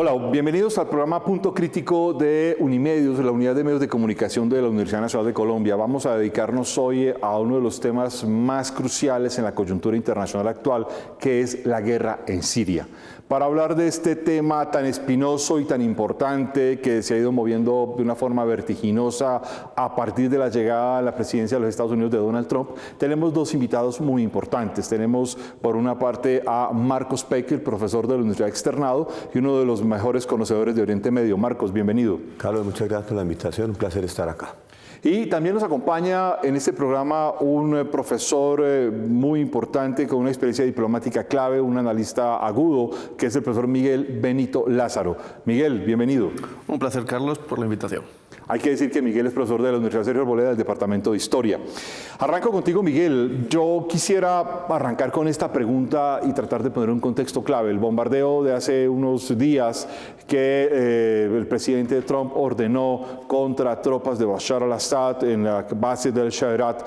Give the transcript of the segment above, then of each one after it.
Hola, bienvenidos al programa Punto Crítico de Unimedios, de la Unidad de Medios de Comunicación de la Universidad Nacional de Colombia. Vamos a dedicarnos hoy a uno de los temas más cruciales en la coyuntura internacional actual, que es la guerra en Siria. Para hablar de este tema tan espinoso y tan importante que se ha ido moviendo de una forma vertiginosa a partir de la llegada a la presidencia de los Estados Unidos de Donald Trump, tenemos dos invitados muy importantes. Tenemos por una parte a Marcos Peck, el profesor de la Universidad Externado y uno de los mejores conocedores de Oriente Medio. Marcos, bienvenido. Carlos, muchas gracias por la invitación, un placer estar acá. Y también nos acompaña en este programa un profesor muy importante con una experiencia diplomática clave, un analista agudo, que es el profesor Miguel Benito Lázaro. Miguel, bienvenido. Un placer, Carlos, por la invitación. Hay que decir que Miguel es profesor de la Universidad Sergio Arboleda del Departamento de Historia. Arranco contigo, Miguel. Yo quisiera arrancar con esta pregunta y tratar de poner un contexto clave. El bombardeo de hace unos días que el presidente Trump ordenó contra tropas de Bashar al-Assad en la base del Shayrat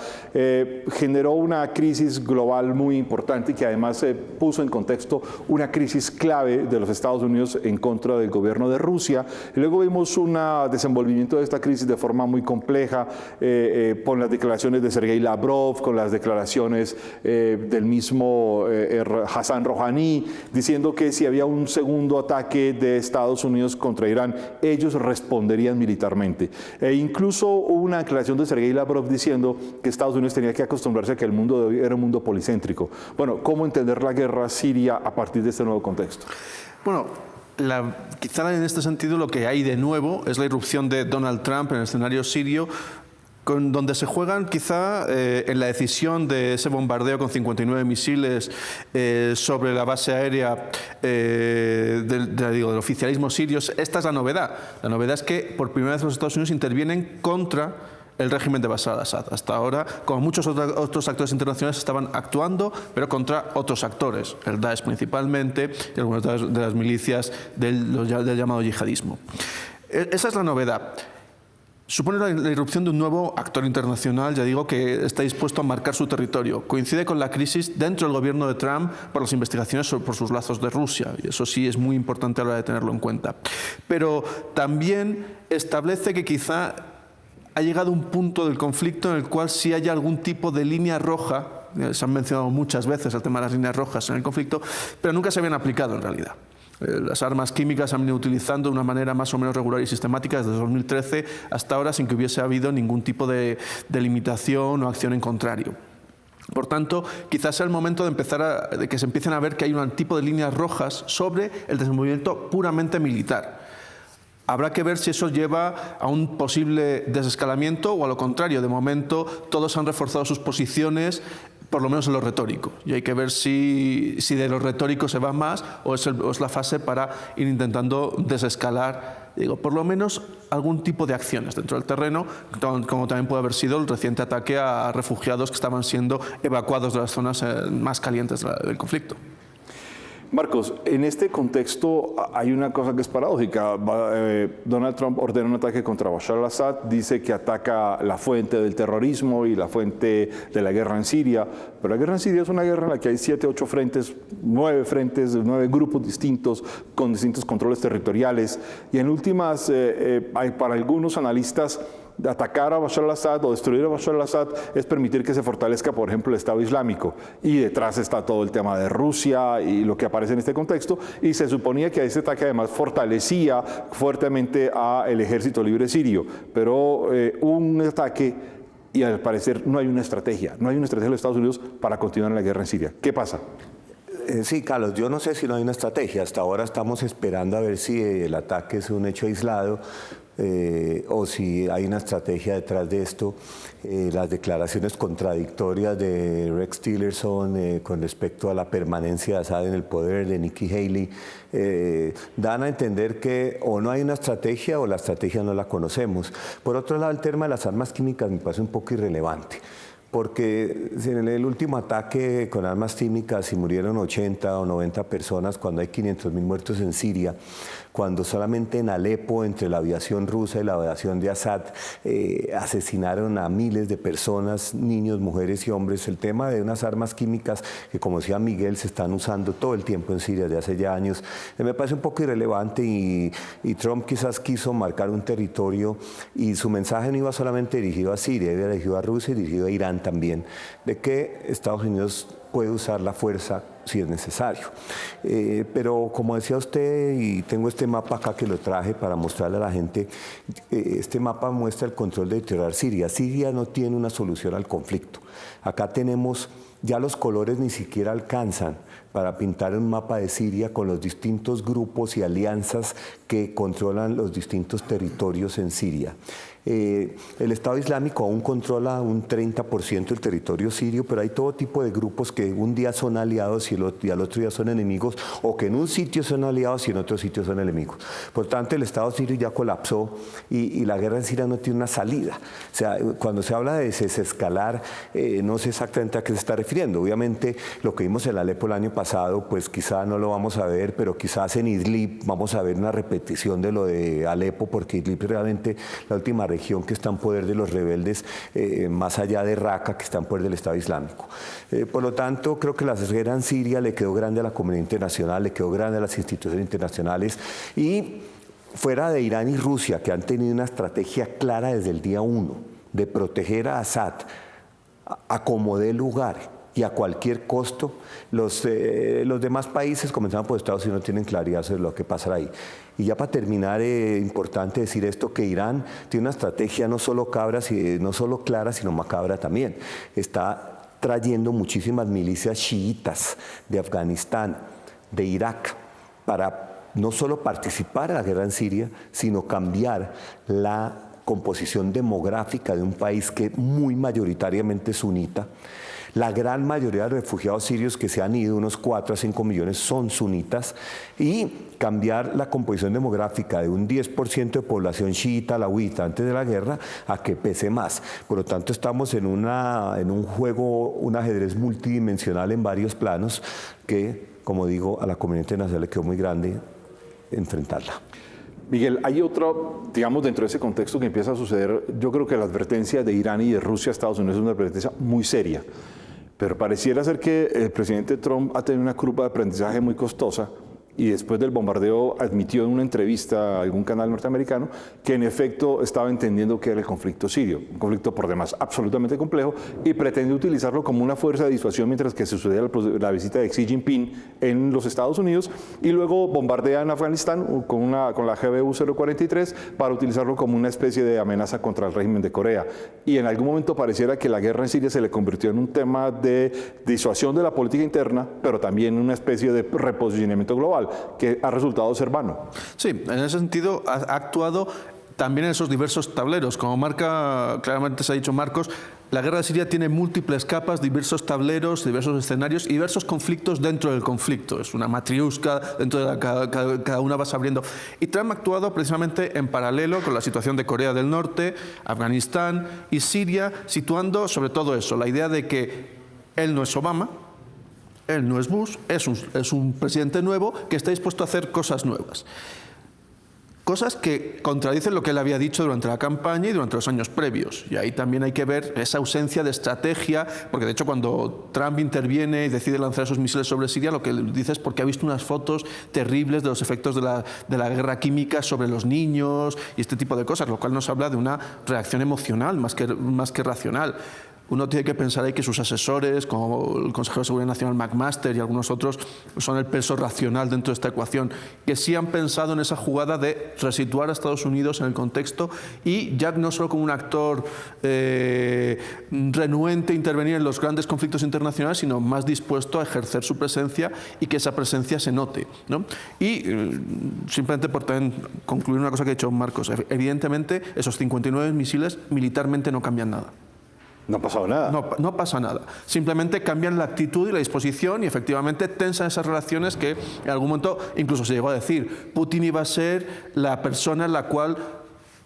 generó una crisis global muy importante que además puso en contexto una crisis clave de los Estados Unidos en contra del gobierno de Rusia. Y luego vimos un desenvolvimiento de esta crisis de forma muy compleja, con las declaraciones de Sergei Lavrov, con las declaraciones del mismo Hassan Rouhani, diciendo que si había un segundo ataque de Estados Unidos contra Irán, ellos responderían militarmente. E incluso hubo una declaración de Sergei Lavrov diciendo que Estados Unidos tenía que acostumbrarse a que el mundo de hoy era un mundo policéntrico. Bueno, ¿cómo entender la guerra siria a partir de este nuevo contexto? Bueno, quizá en este sentido lo que hay de nuevo es la irrupción de Donald Trump en el escenario sirio, donde se juegan quizá en la decisión de ese bombardeo con 59 misiles sobre la base aérea del oficialismo sirio. Esta es la novedad. La novedad es que por primera vez los Estados Unidos intervienen contra el régimen de Bashar al-Assad. Hasta ahora, como muchos otros actores internacionales, estaban actuando, pero contra otros actores, el Daesh principalmente y algunas de las milicias del llamado yihadismo. Esa es la novedad. Supone la irrupción de un nuevo actor internacional, ya digo, que está dispuesto a marcar su territorio. Coincide con la crisis dentro del gobierno de Trump por las investigaciones por sus lazos de Rusia, y eso sí es muy importante a la hora de tenerlo en cuenta. Pero también establece que quizá ha llegado un punto del conflicto en el cual sí hay algún tipo de línea roja. Se han mencionado muchas veces el tema de las líneas rojas en el conflicto, pero nunca se habían aplicado en realidad. Las armas químicas se han venido utilizando de una manera más o menos regular y sistemática desde 2013 hasta ahora, sin que hubiese habido ningún tipo de limitación o acción en contrario. Por tanto, quizás sea el momento de de que se empiecen a ver que hay un tipo de líneas rojas sobre el desenvolvimiento puramente militar. Habrá que ver si eso lleva a un posible desescalamiento o a lo contrario. De momento, todos han reforzado sus posiciones, por lo menos en lo retórico. Y hay que ver si de lo retórico se va más o es la fase para ir intentando desescalar, por lo menos algún tipo de acciones dentro del terreno, como también puede haber sido el reciente ataque a refugiados que estaban siendo evacuados de las zonas más calientes del conflicto. Marcos, en este contexto hay una cosa que es paradójica. Donald Trump ordena un ataque contra Bashar al-Assad, dice que ataca la fuente del terrorismo y la fuente de la guerra en Siria, pero la guerra en Siria es una guerra en la que hay 7, 8 frentes, 9 grupos distintos con distintos controles territoriales y en últimas, para algunos analistas, atacar a Bashar al-Assad o destruir a Bashar al-Assad es permitir que se fortalezca, por ejemplo, el Estado Islámico. Y detrás está todo el tema de Rusia y lo que aparece en este contexto. Y se suponía que este ataque además fortalecía fuertemente al Ejército Libre Sirio. Pero un ataque y al parecer no hay una estrategia. No hay una estrategia de los Estados Unidos para continuar la guerra en Siria. ¿Qué pasa? Sí, Carlos, yo no sé si no hay una estrategia. Hasta ahora estamos esperando a ver si el ataque es un hecho aislado. O si hay una estrategia detrás de esto. Las declaraciones contradictorias de Rex Tillerson con respecto a la permanencia de Assad en el poder, de Nikki Haley, dan a entender que o no hay una estrategia o la estrategia no la conocemos. Por otro lado, el tema de las armas químicas me parece un poco irrelevante. Porque en el último ataque con armas químicas, si murieron 80 o 90 personas cuando hay 500.000 muertos en Siria, cuando solamente en Alepo, entre la aviación rusa y la aviación de Assad, asesinaron a miles de personas, niños, mujeres y hombres. El tema de unas armas químicas que, como decía Miguel, se están usando todo el tiempo en Siria desde hace ya años, me parece un poco irrelevante y Trump quizás quiso marcar un territorio y su mensaje no iba solamente dirigido a Siria, iba dirigido a Rusia y dirigido a Irán también, de que Estados Unidos puede usar la fuerza si es necesario. Pero como decía usted, y tengo este mapa acá que lo traje para mostrarle a la gente, este mapa muestra el control de deteriorar Siria. Siria no tiene una solución al conflicto. Acá tenemos, ya los colores ni siquiera alcanzan para pintar un mapa de Siria con los distintos grupos y alianzas que controlan los distintos territorios en Siria. El Estado Islámico aún controla un 30% del territorio sirio, pero hay todo tipo de grupos que un día son aliados y al otro día son enemigos, o que en un sitio son aliados y en otro sitio son enemigos. Por tanto, el Estado sirio ya colapsó y la guerra en Siria no tiene una salida. O sea, cuando se habla de desescalar, no sé exactamente a qué se está refiriendo. Obviamente, lo que vimos en Alepo el año pasado, pues quizá no lo vamos a ver, pero quizás en Idlib vamos a ver una repetición de lo de Alepo, porque Idlib es realmente la última región que está en poder de los rebeldes, más allá de Raqqa, que está en poder del Estado Islámico. Por lo tanto, creo que la guerra en Siria le quedó grande a la comunidad internacional, le quedó grande a las instituciones internacionales, y fuera de Irán y Rusia, que han tenido una estrategia clara desde el día 1 de proteger a Assad a como dé lugar y a cualquier costo, los demás países, comenzando por Estados Unidos, no tienen claridad sobre lo que pasará ahí. Y ya para terminar, importante decir esto, que Irán tiene una estrategia no solo clara, sino macabra también. Está trayendo muchísimas milicias chiitas de Afganistán, de Irak, para no solo participar en la guerra en Siria, sino cambiar la composición demográfica de un país que muy mayoritariamente es sunita. La gran mayoría de los refugiados sirios que se han ido, unos 4 a 5 millones, son sunitas, y cambiar la composición demográfica de un 10% de población chiita, alawita, antes de la guerra, a que pese más. Por lo tanto, estamos en un juego, un ajedrez multidimensional en varios planos que, como digo, a la comunidad internacional le quedó muy grande enfrentarla. Miguel, hay otro, digamos, dentro de ese contexto que empieza a suceder. Yo creo que la advertencia de Irán y de Rusia a Estados Unidos es una advertencia muy seria, pero pareciera ser que el presidente Trump ha tenido una curva de aprendizaje muy costosa, y después del bombardeo admitió en una entrevista a algún canal norteamericano que en efecto estaba entendiendo que era el conflicto sirio, un conflicto por demás absolutamente complejo, y pretendió utilizarlo como una fuerza de disuasión mientras que se sucedía la visita de Xi Jinping en los Estados Unidos, y luego bombardea en Afganistán con la GBU-043 para utilizarlo como una especie de amenaza contra el régimen de Corea. Y en algún momento pareciera que la guerra en Siria se le convirtió en un tema de disuasión de la política interna, pero también en una especie de reposicionamiento global, que ha resultado ser vano. Sí, en ese sentido ha actuado también en esos diversos tableros. Como marca claramente se ha dicho Marcos, la guerra de Siria tiene múltiples capas, diversos tableros, diversos escenarios y diversos conflictos dentro del conflicto. Es una matriusca, dentro de la cada una vas abriendo. Y Trump ha actuado precisamente en paralelo con la situación de Corea del Norte, Afganistán y Siria, situando sobre todo eso, la idea de que él no es Obama, él no es Bush, es un presidente nuevo que está dispuesto a hacer cosas nuevas. Cosas que contradicen lo que él había dicho durante la campaña y durante los años previos. Y ahí también hay que ver esa ausencia de estrategia, porque de hecho cuando Trump interviene y decide lanzar esos misiles sobre Siria, lo que dice es porque ha visto unas fotos terribles de los efectos de la guerra química sobre los niños y este tipo de cosas, lo cual nos habla de una reacción emocional más que racional. Uno tiene que pensar ahí que sus asesores, como el consejero de Seguridad Nacional McMaster y algunos otros, son el peso racional dentro de esta ecuación, que sí han pensado en esa jugada de resituar a Estados Unidos en el contexto y ya no solo como un actor renuente a intervenir en los grandes conflictos internacionales, sino más dispuesto a ejercer su presencia y que esa presencia se note, ¿no? Y simplemente por también concluir una cosa que ha dicho Marcos, evidentemente esos 59 misiles militarmente no cambian nada. No ha pasado nada. No pasa nada. Simplemente cambian la actitud y la disposición y efectivamente tensan esas relaciones que en algún momento incluso se llegó a decir. Putin iba a ser la persona en la cual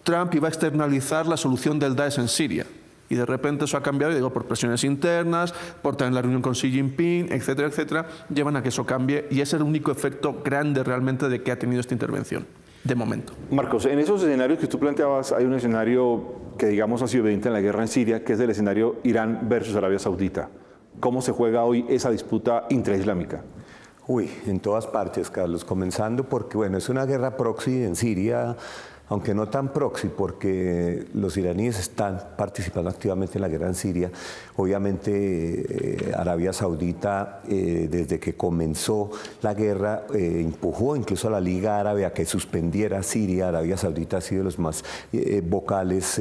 Trump iba a externalizar la solución del Daesh en Siria. Y de repente eso ha cambiado, digo, por presiones internas, por tener la reunión con Xi Jinping, etcétera, etcétera, llevan a que eso cambie y es el único efecto grande realmente de que ha tenido esta intervención, de momento. Marcos, en esos escenarios que tú planteabas, hay un escenario que digamos ha sido evidente en la guerra en Siria, que es el escenario Irán versus Arabia Saudita. ¿Cómo se juega hoy esa disputa intraislámica? Uy, en todas partes, Carlos, comenzando porque, bueno, es una guerra proxy en Siria, aunque no tan proxy, porque los iraníes están participando activamente en la guerra en Siria. Obviamente, Arabia Saudita, desde que comenzó la guerra, empujó incluso a la Liga Árabe a que suspendiera Siria. Arabia Saudita ha sido de los más vocales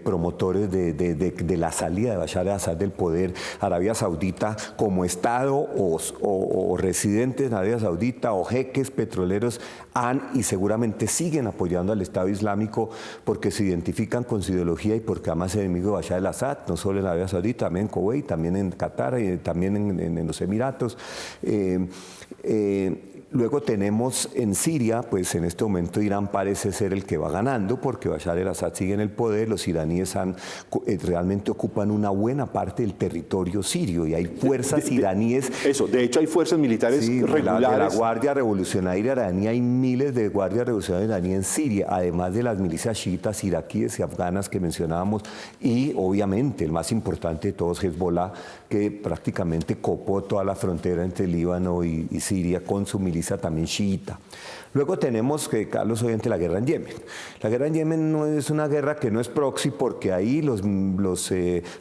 promotores de la salida de Bashar al-Assad del poder. Arabia Saudita, como Estado o residentes en Arabia Saudita o jeques petroleros, han y seguramente siguen apoyando al Estado Islámico porque se identifican con su ideología y porque además es enemigo de Bashar al-Assad, no solo en Arabia Saudita, también en Kuwait, también en Qatar, también en los Emiratos. Luego tenemos en Siria, pues en este momento Irán parece ser el que va ganando porque Bashar al-Assad sigue en el poder, los iraníes realmente ocupan una buena parte del territorio sirio y hay fuerzas iraníes. Eso, de hecho hay fuerzas militares regulares. De la Guardia Revolucionaria iraní, hay miles de guardias revolucionarias iraníes en Siria, además de las milicias chiitas, iraquíes y afganas que mencionábamos y obviamente el más importante de todos, Hezbollah, que prácticamente copó toda la frontera entre Líbano y Siria con su milicia también chiita. Luego tenemos, Carlos, obviamente la guerra en Yemen. La guerra en Yemen no es una guerra que no es proxy porque ahí los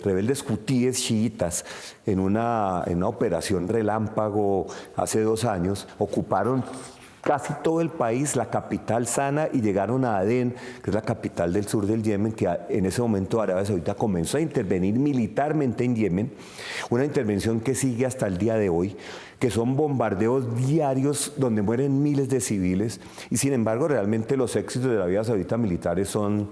rebeldes hutíes chiitas en una operación relámpago hace 2 años ocuparon casi todo el país, la capital Sana, y llegaron a Adén, que es la capital del sur del Yemen, que en ese momento Arabia Saudita comenzó a intervenir militarmente en Yemen, una intervención que sigue hasta el día de hoy, que son bombardeos diarios donde mueren miles de civiles, y sin embargo realmente los éxitos de la Arabia Saudita militares son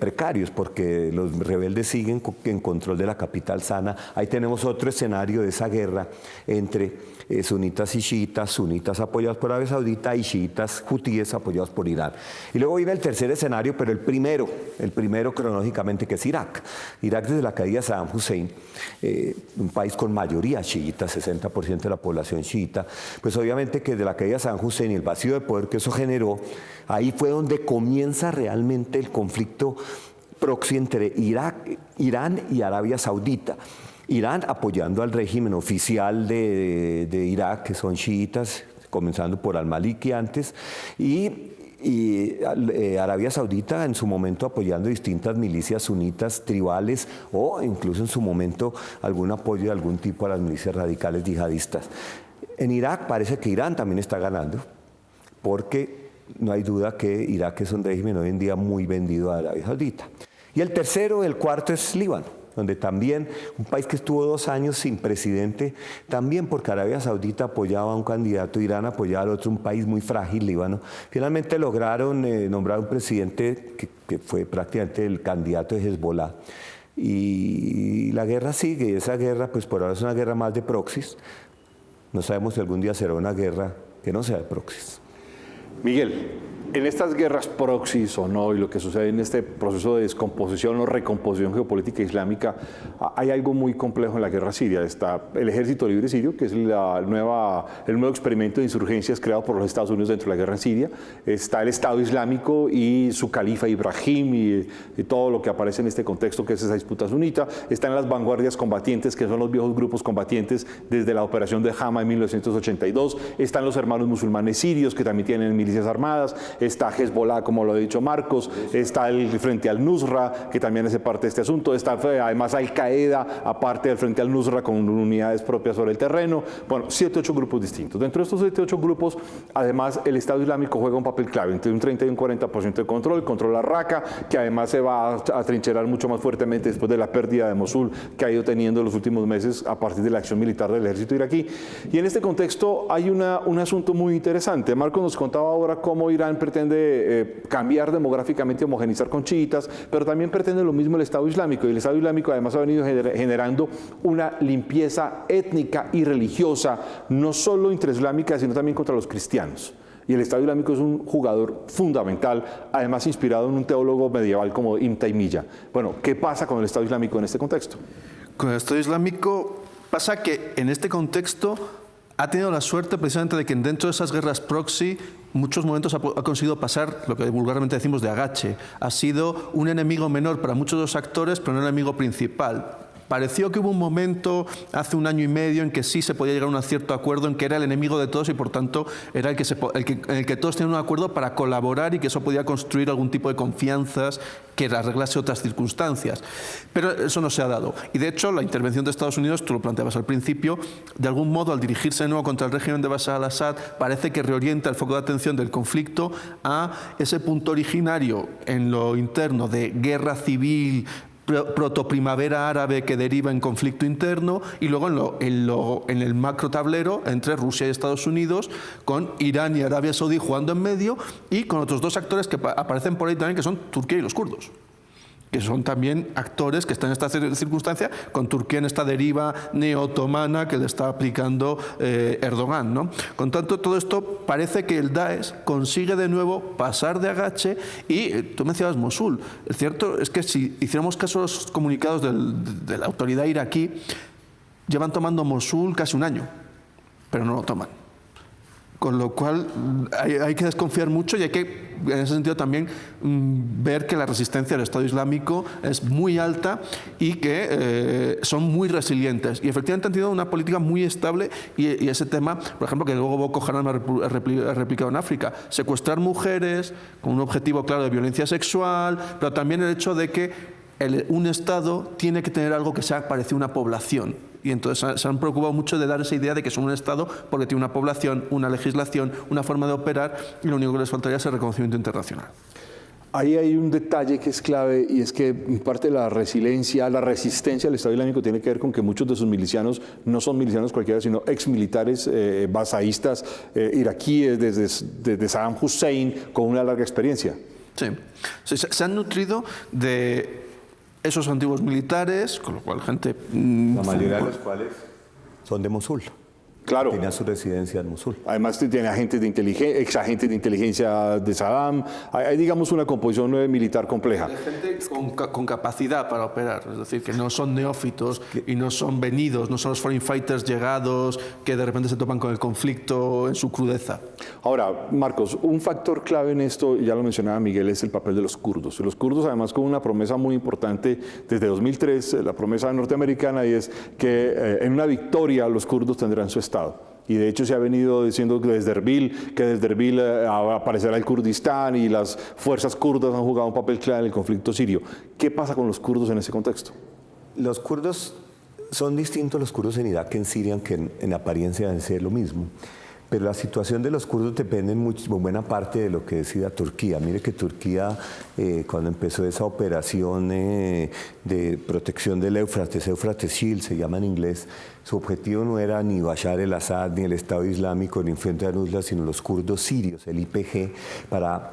precarios, porque los rebeldes siguen en control de la capital Sana. Ahí tenemos otro escenario de esa guerra entre sunitas y chiitas, sunitas apoyados por Arabia Saudita y chiitas hutíes apoyados por Irán. Y luego viene el tercer escenario, pero el primero cronológicamente, que es Irak. Irak, desde la caída de Saddam Hussein, un país con mayoría chiita, 60% de la población chiita, pues obviamente que desde la caída de Saddam Hussein y el vacío de poder que eso generó, ahí fue donde comienza realmente el conflicto proxy entre Irán y Arabia Saudita. Irán apoyando al régimen oficial de Irak, que son chiitas, comenzando por al-Maliki antes, y Arabia Saudita en su momento apoyando distintas milicias sunitas tribales o incluso en su momento algún apoyo de algún tipo a las milicias radicales yihadistas. En Irak parece que Irán también está ganando, porque no hay duda que Irak es un régimen hoy en día muy vendido a Arabia Saudita. Y el tercero, el cuarto es Líbano, donde también un país que estuvo 2 años sin presidente, también porque Arabia Saudita apoyaba a un candidato, Irán apoyaba al otro, un país muy frágil, Líbano. Finalmente lograron nombrar un presidente que fue prácticamente el candidato de Hezbollah. Y la guerra sigue, y esa guerra pues por ahora es una guerra más de proxies. No sabemos si algún día será una guerra que no sea de proxies. Miguel, en estas guerras proxies o no, y lo que sucede en este proceso de descomposición o recomposición geopolítica islámica, hay algo muy complejo en la guerra siria. Está el Ejército Libre Sirio, que es el nuevo experimento de insurgencias creado por los Estados Unidos dentro de la guerra en Siria. Está el Estado Islámico y su califa Ibrahim y todo lo que aparece en este contexto, que es esa disputa sunita. Están las vanguardias combatientes, que son los viejos grupos combatientes desde la operación de Hama en 1982. Están los hermanos musulmanes sirios, que también tienen milicias armadas. Está Hezbollah, como lo ha dicho Marcos, está el Frente al-Nusra, que también hace parte de este asunto, está además Al-Qaeda, aparte del Frente al-Nusra, con unidades propias sobre el terreno. Bueno, 7 u 8 grupos distintos. Dentro de estos 7 u 8 grupos, además, el Estado Islámico juega un papel clave, entre un 30 y un 40% de control, controla Raqqa, que además se va a trincherar mucho más fuertemente después de la pérdida de Mosul que ha ido teniendo en los últimos meses a partir de la acción militar del ejército iraquí. Y en este contexto hay un asunto muy interesante. Marcos nos contaba ahora cómo Irán pretende cambiar demográficamente, homogenizar con chiitas, pero también pretende lo mismo el Estado Islámico. Y el Estado Islámico además ha venido generando una limpieza étnica y religiosa, no solo intraislámica, sino también contra los cristianos. y el Estado Islámico es un jugador fundamental, además inspirado en un teólogo medieval como Ibn Taymiyya. Bueno, ¿qué pasa con el Estado Islámico en este contexto? Con el Estado Islámico pasa que en este contexto ha tenido la suerte precisamente de que dentro de esas guerras proxy muchos momentos ha conseguido pasar lo que vulgarmente decimos de agache. Ha sido un enemigo menor para muchos de los actores, pero no el enemigo principal. Pareció que hubo un momento hace 1 año y medio en que sí se podía llegar a un cierto acuerdo, en que era el enemigo de todos y por tanto era en el que todos tenían un acuerdo para colaborar y que eso podía construir algún tipo de confianzas que arreglase otras circunstancias. Pero eso no se ha dado. Y de hecho la intervención de Estados Unidos, tú lo planteabas al principio, de algún modo al dirigirse de nuevo contra el régimen de Bashar al-Assad parece que reorienta el foco de atención del conflicto a ese punto originario en lo interno de guerra civil, protoprimavera árabe que deriva en conflicto interno y luego en el macro tablero entre Rusia y Estados Unidos con Irán y Arabia Saudí jugando en medio y con otros 2 actores que aparecen por ahí también que son Turquía y los kurdos, que son también actores que están en esta circunstancia con Turquía en esta deriva neo-otomana que le está aplicando Erdogan, ¿no? Con tanto, todo esto parece que el Daesh consigue de nuevo pasar de agache y tú mencionabas Mosul. El cierto es que si hiciéramos caso a los comunicados de la autoridad iraquí, llevan tomando Mosul casi 1 año, pero no lo toman. Con lo cual hay que desconfiar mucho y hay que, en ese sentido, también ver que la resistencia del Estado Islámico es muy alta y que son muy resilientes. Y efectivamente han tenido una política muy estable y ese tema, por ejemplo, que luego Boko Haram ha replicado en África, secuestrar mujeres con un objetivo claro de violencia sexual, pero también el hecho de que un Estado tiene que tener algo que sea parecido a una población. Y entonces se han preocupado mucho de dar esa idea de que son un Estado porque tiene una población, una legislación, una forma de operar y lo único que les faltaría es el reconocimiento internacional. Ahí hay un detalle que es clave y es que en parte la resiliencia, la resistencia del Estado Islámico tiene que ver con que muchos de sus milicianos no son milicianos cualquiera, sino exmilitares basaístas iraquíes desde Saddam Hussein con una larga experiencia. Sí, se han nutrido de esos antiguos militares, con lo cual gente... La mayoría de los cuales son de Mosul. Claro. Tenía su residencia en Mosul. Además tiene agentes de inteligencia, exagentes de inteligencia de Saddam. Hay, digamos, una composición militar compleja. Hay gente con capacidad para operar, es decir, que no son neófitos y no son venidos, no son los foreign fighters llegados que de repente se topan con el conflicto en su crudeza. Ahora, Marcos, un factor clave en esto, ya lo mencionaba Miguel, es el papel de los kurdos. Los kurdos, además, con una promesa muy importante desde 2003, la promesa norteamericana, y es que en una victoria los kurdos tendrán su Estado. Y de hecho se ha venido diciendo que desde Erbil aparecerá el Kurdistán y las fuerzas kurdas han jugado un papel clave en el conflicto sirio. ¿Qué pasa con los kurdos en ese contexto? Los kurdos son distintos los kurdos en Irak que en Siria, que en apariencia deben ser lo mismo. Pero la situación de los kurdos depende en buena parte de lo que decida Turquía. Mire que Turquía, cuando empezó esa operación de protección del Éufrates Shield, se llama en inglés, su objetivo no era ni Bashar el-Assad, ni el Estado Islámico, ni el Frente al-Nusra, sino los kurdos sirios, el YPG, para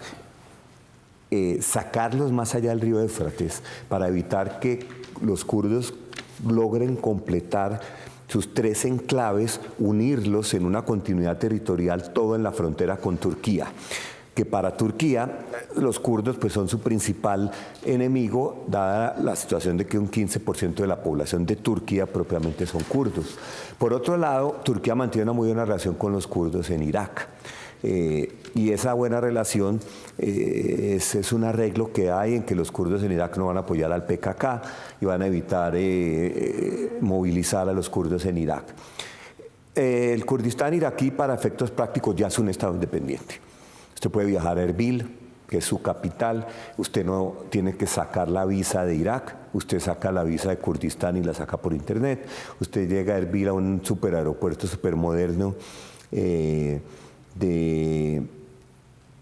sacarlos más allá del río Éufrates, para evitar que los kurdos logren completar sus 3 enclaves, unirlos en una continuidad territorial, todo en la frontera con Turquía. Que para Turquía, los kurdos pues, son su principal enemigo, dada la situación de que un 15% de la población de Turquía propiamente son kurdos. Por otro lado, Turquía mantiene una muy buena relación con los kurdos en Irak. Y esa buena relación es un arreglo que hay en que los kurdos en Irak no van a apoyar al PKK y van a evitar movilizar a los kurdos en Irak. El Kurdistán iraquí, para efectos prácticos, ya es un estado independiente. Usted puede viajar a Erbil, que es su capital, usted no tiene que sacar la visa de Irak, usted saca la visa de Kurdistán y la saca por internet, usted llega a Erbil a un superaeropuerto supermoderno,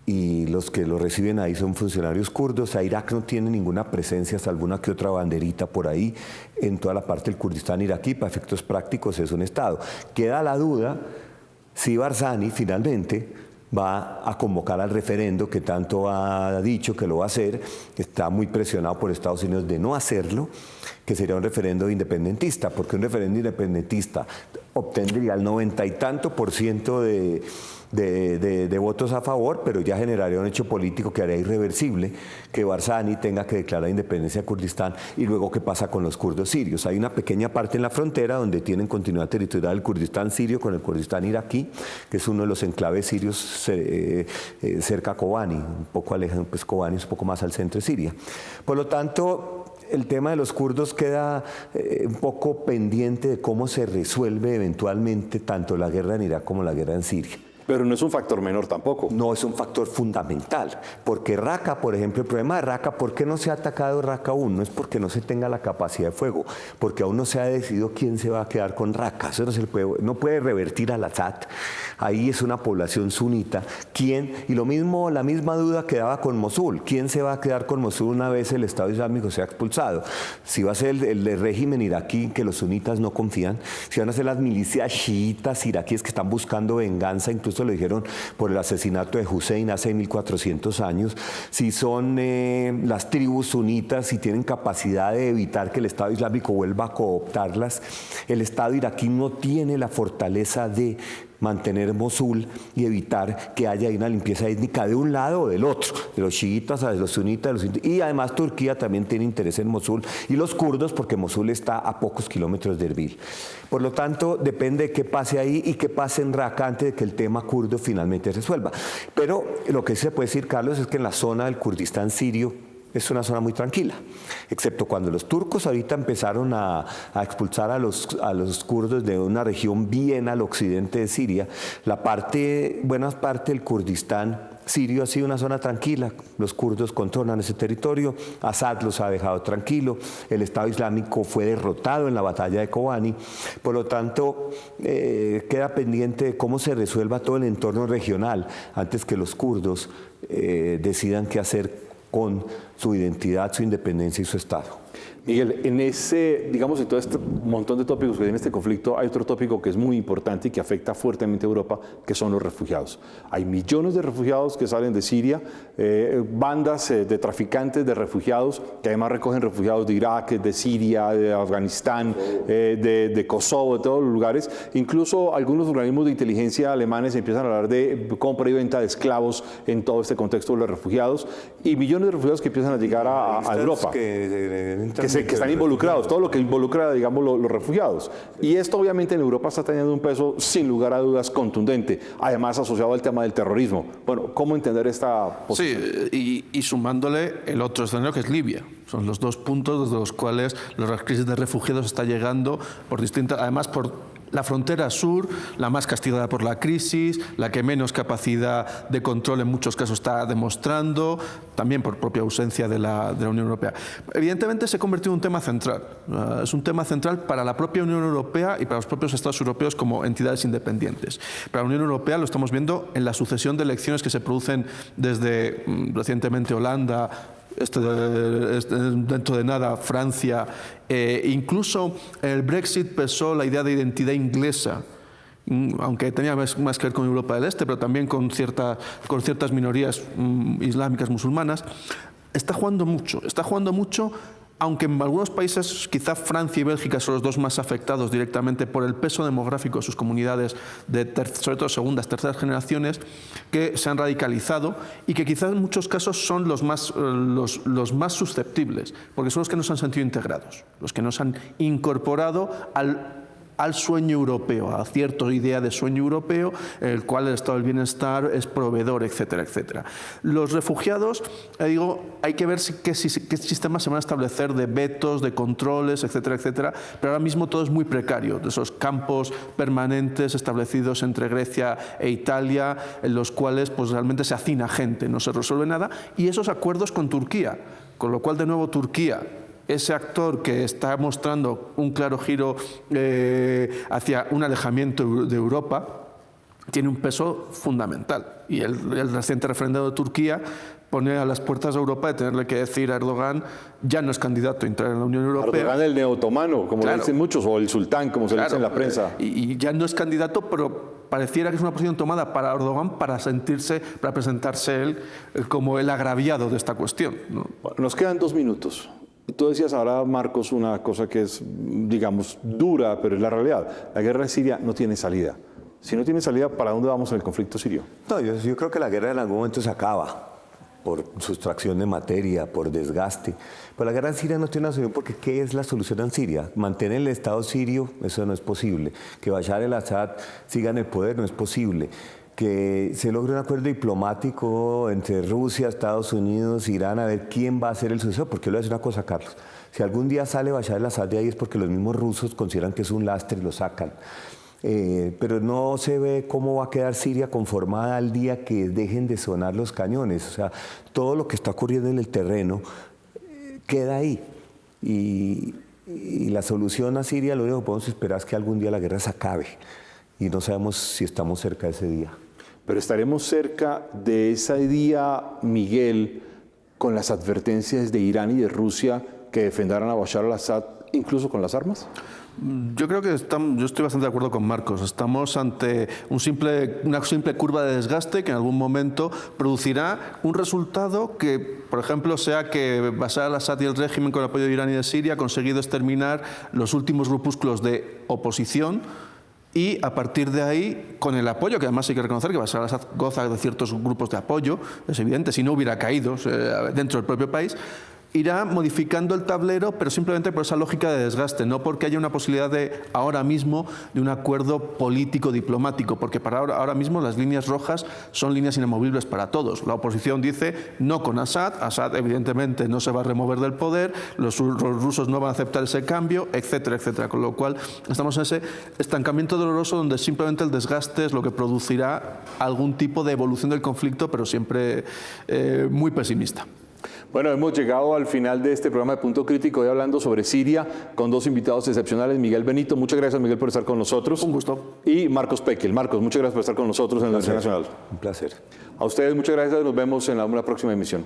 y los que lo reciben ahí son funcionarios kurdos. A Irak no tiene ninguna presencia, salvo una que otra banderita por ahí, en toda la parte del Kurdistán iraquí. Para efectos prácticos es un estado. Queda la duda si Barzani finalmente va a convocar al referendo, que tanto ha dicho que lo va a hacer. Está muy presionado por Estados Unidos de no hacerlo, que sería un referendo independentista, porque un referendo independentista obtendría el 90 y tanto % de votos a favor, pero ya generaría un hecho político que haría irreversible que Barzani tenga que declarar independencia de Kurdistán. Y luego, ¿qué pasa con los kurdos sirios? Hay una pequeña parte en la frontera donde tienen continuidad territorial el Kurdistán sirio con el Kurdistán iraquí, que es uno de los enclaves sirios cerca a Kobani, un poco alejado, pues Kobani es un poco más al centro de Siria. Por lo tanto, el tema de los kurdos queda un poco pendiente de cómo se resuelve eventualmente tanto la guerra en Irak como la guerra en Siria. Pero no es un factor menor tampoco. No es un factor fundamental, porque Raqqa, por ejemplo, el problema de Raqqa, ¿por qué no se ha atacado Raqqa aún? No es porque no se tenga la capacidad de fuego, porque aún no se ha decidido quién se va a quedar con Raqqa. Eso no puede revertir al Assad. Ahí es una población sunita. ¿Quién? Y lo mismo, la misma duda quedaba con Mosul. ¿Quién se va a quedar con Mosul una vez el Estado Islámico sea expulsado? Si va a ser el régimen iraquí, que los sunitas no confían, si van a ser las milicias chiitas iraquíes que están buscando venganza, incluso lo dijeron por el asesinato de Hussein hace 1400 años, si son las tribus sunitas, si tienen capacidad de evitar que el Estado Islámico vuelva a cooptarlas. El Estado iraquí no tiene la fortaleza de mantener Mosul y evitar que haya una limpieza étnica de un lado o del otro, de los chiitas a de los sunitas, y además Turquía también tiene interés en Mosul y los kurdos, porque Mosul está a pocos kilómetros de Erbil. Por lo tanto, depende de qué pase ahí y qué pase en Raqqa antes de que el tema kurdo finalmente se resuelva. Pero lo que sí se puede decir, Carlos, es que en la zona del Kurdistán sirio es una zona muy tranquila, excepto cuando los turcos ahorita empezaron a expulsar a los kurdos de una región bien al occidente de Siria. Buena parte del Kurdistán sirio ha sido una zona tranquila. Los kurdos controlan ese territorio, Assad los ha dejado tranquilo, el Estado Islámico fue derrotado en la batalla de Kobani. Por lo tanto, queda pendiente de cómo se resuelva todo el entorno regional antes que los kurdos decidan qué hacer con su identidad, su independencia y su Estado. Miguel, digamos, en todo este montón de tópicos que tiene este conflicto, hay otro tópico que es muy importante y que afecta fuertemente a Europa, que son los refugiados. Hay millones de refugiados que salen de Siria, bandas de traficantes de refugiados, que además recogen refugiados de Irak, de Siria, de Afganistán, de Kosovo, de todos los lugares. Incluso algunos organismos de inteligencia alemanes empiezan a hablar de compra y venta de esclavos en todo este contexto de los refugiados, y millones de refugiados que empiezan a llegar a Europa. Que están involucrados, todo lo que involucra, digamos, los refugiados. Y esto obviamente en Europa está teniendo un peso, sin lugar a dudas, contundente, además asociado al tema del terrorismo. Bueno, ¿cómo entender esta posición? Sí, y sumándole el otro escenario que es Libia. Son los dos puntos desde los cuales la crisis de refugiados está llegando por distintas, además por la frontera sur, la más castigada por la crisis, la que menos capacidad de control en muchos casos está demostrando, también por propia ausencia de la Unión Europea. Evidentemente se ha convertido en un tema central. Es un tema central para la propia Unión Europea y para los propios Estados europeos como entidades independientes. Para la Unión Europea lo estamos viendo en la sucesión de elecciones que se producen desde recientemente Holanda, dentro de nada Francia, incluso el Brexit pesó la idea de identidad inglesa, aunque tenía más que ver con Europa del Este, pero también con ciertas minorías islámicas musulmanas. Está jugando mucho, aunque en algunos países, quizá Francia y Bélgica son los dos más afectados directamente por el peso demográfico de sus comunidades, sobre todo segundas, terceras generaciones, que se han radicalizado y que quizá en muchos casos son los más susceptibles, porque son los que no se han sentido integrados, los que no se han incorporado al sueño europeo, a cierta idea de sueño europeo, el cual el estado del bienestar es proveedor, etcétera, etcétera. Los refugiados, hay que ver qué sistemas se van a establecer de vetos, de controles, etcétera, etcétera, pero ahora mismo todo es muy precario, de esos campos permanentes establecidos entre Grecia e Italia, en los cuales pues realmente se hacina gente, no se resuelve nada, y esos acuerdos con Turquía, con lo cual de nuevo Turquía, ese actor que está mostrando un claro giro hacia un alejamiento de Europa, tiene un peso fundamental. Y el reciente referéndum de Turquía pone a las puertas de Europa de tenerle que decir a Erdogan, ya no es candidato a entrar en la Unión Europea. Erdogan el neotomano, como le dicen muchos, o el sultán, como se le dice en la prensa. Y ya no es candidato, pero pareciera que es una posición tomada para Erdogan para presentarse él como el agraviado de esta cuestión, ¿no? Nos quedan 2 minutos. Tú decías ahora, Marcos, una cosa que es, digamos, dura, pero es la realidad. La guerra en Siria no tiene salida. Si no tiene salida, ¿para dónde vamos en el conflicto sirio? No, yo creo que la guerra en algún momento se acaba por sustracción de materia, por desgaste. Pero la guerra en Siria no tiene una solución porque ¿qué es la solución en Siria? Mantener el Estado sirio, eso no es posible. Que Bashar el-Assad siga en el poder, no es posible. Que se logre un acuerdo diplomático entre Rusia, Estados Unidos, Irán, a ver quién va a ser el sucesor. Porque le voy a decir una cosa, Carlos. Si algún día sale Bashar el-Assad de ahí es porque los mismos rusos consideran que es un lastre y lo sacan. Pero no se ve cómo va a quedar Siria conformada al día que dejen de sonar los cañones. O sea, todo lo que está ocurriendo en el terreno queda ahí. Y la solución a Siria, lo único que podemos esperar es que algún día la guerra se acabe. Y no sabemos si estamos cerca de ese día. Pero estaremos cerca de ese día, Miguel, con las advertencias de Irán y de Rusia que defenderán a Bashar al-Assad, incluso con las armas. Yo creo que yo estoy bastante de acuerdo con Marcos. Estamos ante una simple curva de desgaste que en algún momento producirá un resultado que, por ejemplo, sea que Bashar al-Assad y el régimen con el apoyo de Irán y de Siria ha conseguido exterminar los últimos grupúsculos de oposición y a partir de ahí, con el apoyo, que además hay que reconocer que Bashar al-Assad goza de ciertos grupos de apoyo, es evidente, si no hubiera caído dentro del propio país, irá modificando el tablero, pero simplemente por esa lógica de desgaste, no porque haya una posibilidad ahora mismo de un acuerdo político-diplomático, porque para ahora mismo las líneas rojas son líneas inamovibles para todos. La oposición dice no con Assad, Assad evidentemente no se va a remover del poder, los rusos no van a aceptar ese cambio, etcétera, etcétera. Con lo cual estamos en ese estancamiento doloroso donde simplemente el desgaste es lo que producirá algún tipo de evolución del conflicto, pero siempre muy pesimista. Bueno, hemos llegado al final de este programa de Punto Crítico, hoy hablando sobre Siria, con dos invitados excepcionales. Miguel Benito, muchas gracias, Miguel, por estar con nosotros. Un gusto. Y Marcos Pekel. Marcos, muchas gracias por estar con nosotros en la Universidad Nacional. Un placer. A ustedes, muchas gracias. Nos vemos en una próxima emisión.